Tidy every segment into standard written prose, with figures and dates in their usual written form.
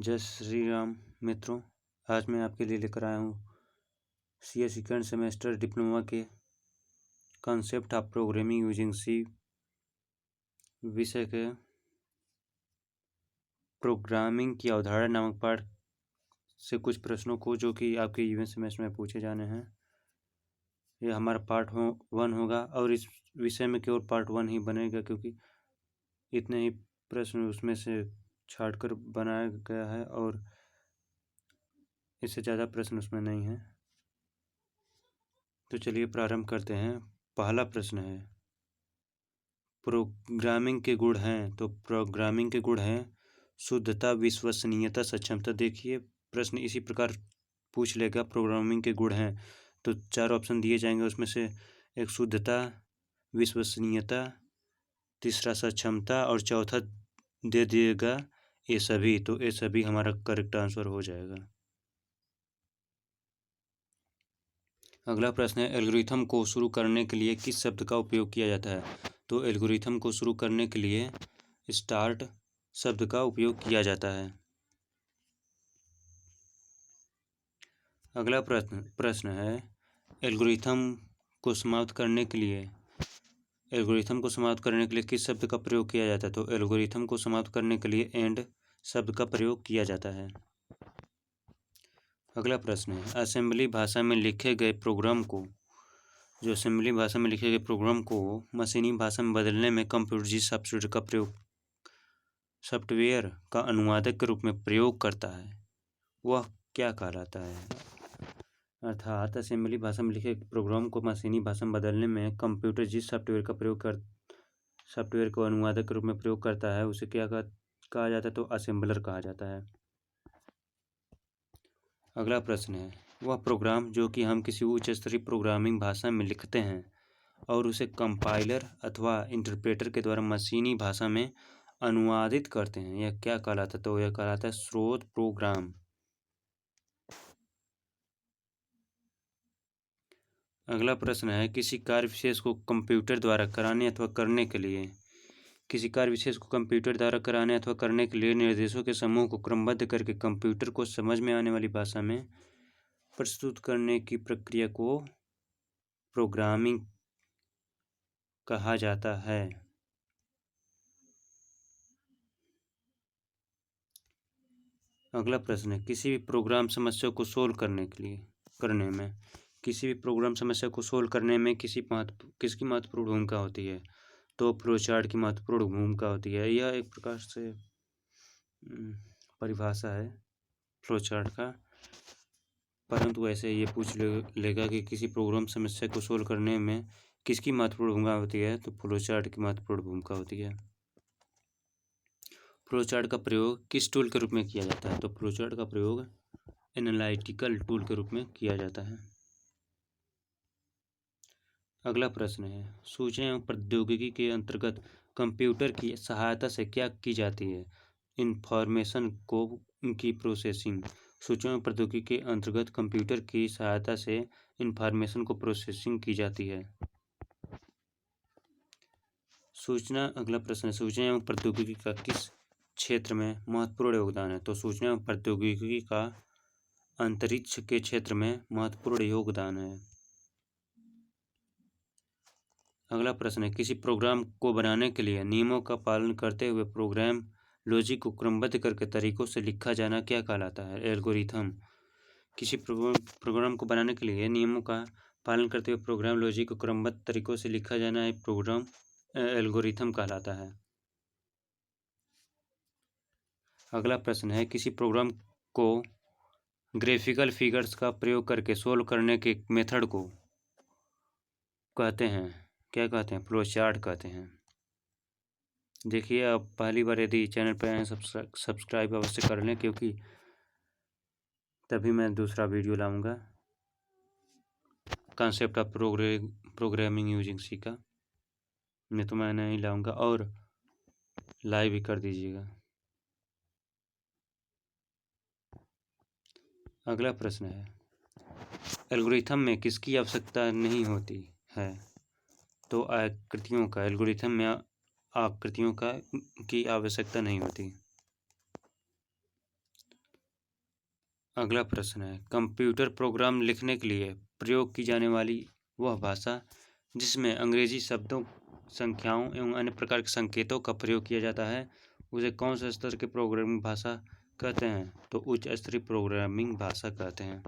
जय श्री राम मित्रों। आज मैं आपके लिए लेकर आया हूँ सीए सेकेंड सेमेस्टर डिप्लोमा के concept of programming using C विषय के प्रोग्रामिंग की अवधारणा नामक पाठ से कुछ प्रश्नों को जो कि आपके यूएन सेमेस्टर में पूछे जाने हैं। यह हमारा पार्ट 1 होगा और इस विषय में केवल पार्ट 1 ही बनेगा, क्योंकि इतने ही प्रश्न उसमें से छाट कर बनाया गया है और इससे ज़्यादा प्रश्न उसमें नहीं है। तो चलिए प्रारंभ करते हैं। पहला प्रश्न है, प्रोग्रामिंग के गुण हैं। तो प्रोग्रामिंग के गुण हैं शुद्धता, विश्वसनीयता, सक्षमता। देखिए प्रश्न इसी प्रकार पूछ लेगा, प्रोग्रामिंग के गुण हैं तो 4 ऑप्शन दिए जाएंगे, उसमें से एक शुद्धता, विश्वसनीयता, तीसरा सक्षमता और चौथा दे दिएगा ये सभी। तो ये सभी हमारा करेक्ट आंसर हो जाएगा। अगला प्रश्न है, एल्गोरिथम को शुरू करने के लिए किस शब्द का उपयोग किया जाता है। तो एल्गोरिथम को शुरू करने के लिए स्टार्ट शब्द का उपयोग किया जाता है। अगला प्रश्न है, एल्गोरिथम को समाप्त करने के लिए किस शब्द का प्रयोग किया जाता है। तो एल्गोरिथम को समाप्त करने के लिए एंड शब्द का प्रयोग किया जाता है। अगला प्रश्न है, असेंबली भाषा में लिखे गए प्रोग्राम को मशीनी भाषा में बदलने में कंप्यूटर जिस सॉफ्टवेयर का अनुवादक के रूप में प्रयोग करता है वह क्या कहलाता है। अर्थात असेंबली भाषा में लिखे प्रोग्राम को मशीनी भाषा में बदलने में कंप्यूटर जिस सॉफ्टवेयर को अनुवादक के रूप में प्रयोग करता है उसे क्या कहा जाता है। तो असेंबलर कहा जाता है। अगला प्रश्न है, वह प्रोग्राम जो कि हम किसी उच्च स्तरीय प्रोग्रामिंग भाषा में लिखते हैं और उसे कंपाइलर अथवा इंटरप्रेटर के द्वारा मशीनी भाषा में अनुवादित करते हैं, यह क्या कहलाता है। तो यह कहलाता है स्रोत प्रोग्राम। अगला प्रश्न है, किसी कार्य विशेष को कंप्यूटर द्वारा कराने अथवा करने के लिए निर्देशों के समूह को क्रमबद्ध करके कंप्यूटर को समझ में आने वाली भाषा में प्रस्तुत करने की प्रक्रिया को प्रोग्रामिंग कहा जाता है। अगला प्रश्न है, किसी भी प्रोग्राम समस्या को सोल्व करने में किसकी महत्वपूर्ण भूमिका होती है। तो फ्लोचार्ट की महत्वपूर्ण भूमिका होती है। यह एक प्रकार से परिभाषा है फ्लोचार्ट का, परंतु ऐसे ये पूछ लेगा कि किसी प्रोग्राम समस्या को सोल्व करने में किसकी महत्वपूर्ण भूमिका होती है। तो फ्लोचार्ट की महत्वपूर्ण भूमिका होती है। फ्लोचार्ट का प्रयोग किस टूल के रूप में किया जाता है। तो फ्लोचार्ट का प्रयोग एनालिटिकल टूल के रूप में किया जाता है। अगला प्रश्न है, सूचना एवं प्रौद्योगिकी के अंतर्गत कंप्यूटर की सहायता से क्या की जाती है। इंफॉर्मेशन को की प्रोसेसिंग। सूचना एवं प्रौद्योगिकी के अंतर्गत कंप्यूटर की सहायता से इंफॉर्मेशन को प्रोसेसिंग की जाती है। अगला प्रश्न है, सूचना एवं प्रौद्योगिकी का किस क्षेत्र में महत्वपूर्ण योगदान है। तो सूचना एवं प्रौद्योगिकी का अंतरिक्ष के क्षेत्र में महत्वपूर्ण योगदान है। अगला प्रश्न है, किसी प्रोग्राम को बनाने के लिए नियमों का पालन करते हुए प्रोग्राम लॉजिक को क्रमबद्ध करके तरीकों से लिखा जाना क्या कहलाता है। एल्गोरिथम। किसी प्रोग्राम को बनाने के लिए नियमों का पालन करते हुए प्रोग्राम लॉजिक को क्रमबद्ध तरीकों से लिखा जाना एक प्रोग्राम एल्गोरिथम कहलाता है। अगला प्रश्न है, किसी प्रोग्राम को ग्राफिकल फिगर्स का प्रयोग करके सोल्व करने के मेथड को क्या कहते हैं। फ्लोचार्ट कहते हैं। देखिए, आप पहली बार यदि चैनल पर आए सब्सक्राइब अवश्य कर लें, क्योंकि तभी मैं दूसरा वीडियो लाऊंगा concept of programming using C का, नहीं तो मैं नहीं लाऊंगा। और लाइव भी कर दीजिएगा। अगला प्रश्न है, एल्गोरिथम में किसकी आवश्यकता नहीं होती है। तो एल्गोरिथम में आकृतियों की आवश्यकता नहीं होती। अगला प्रश्न है, कंप्यूटर प्रोग्राम लिखने के लिए प्रयोग की जाने वाली वह भाषा जिसमें अंग्रेजी शब्दों, संख्याओं एवं अन्य प्रकार के संकेतों का प्रयोग किया जाता है, उसे कौन से स्तर की प्रोग्रामिंग भाषा कहते हैं? तो उच्च स्तरीय प्रोग्रामिंग भाषा कहते हैं।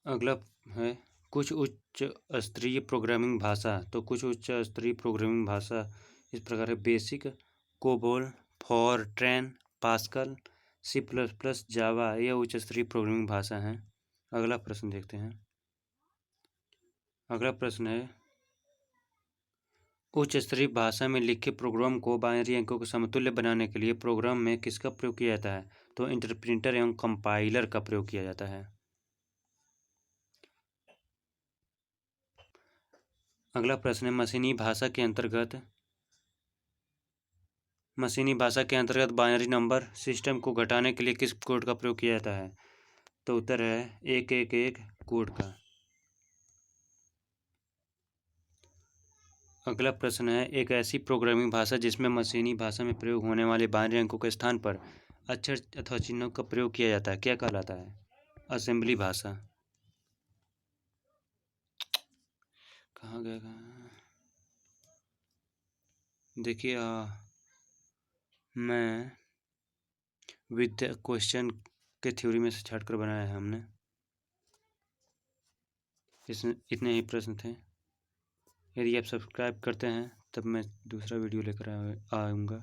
अगला है, कुछ उच्च स्तरीय प्रोग्रामिंग भाषा। तो कुछ उच्च स्तरीय प्रोग्रामिंग भाषा इस प्रकार है, बेसिक, कोबोल, फॉरट्रैन, पास्कल, C++, जावा, यह उच्च स्तरीय प्रोग्रामिंग भाषा है। अगला प्रश्न देखते हैं। अगला प्रश्न है, उच्च स्तरीय भाषा में लिखे प्रोग्राम को बाइनरी अंकों के समतुल्य बनाने के लिए प्रोग्राम में किसका प्रयोग किया जाता है? तो इंटरप्रिटर एवं कंपाइलर का प्रयोग किया जाता है। अगला प्रश्न है, मशीनी भाषा के अंतर्गत बाइनरी नंबर सिस्टम को घटाने के लिए किस कोड का प्रयोग किया जाता है? तो उत्तर है 111 कोड का। अगला प्रश्न है, एक ऐसी प्रोग्रामिंग भाषा जिसमें मशीनी भाषा में प्रयोग होने वाले बाइनरी अंकों के स्थान पर अक्षर अथवा चिन्हों का प्रयोग किया जाता है, क्या कहलाता है? असेंबली भाषा। कहाँ गया? देखिए, मैं विद क्वेश्चन के थ्योरी में से छाट कर बनाया है हमने। इसमें इतने ही प्रश्न थे। यदि आप सब्सक्राइब करते हैं तब मैं दूसरा वीडियो लेकर आऊँगा।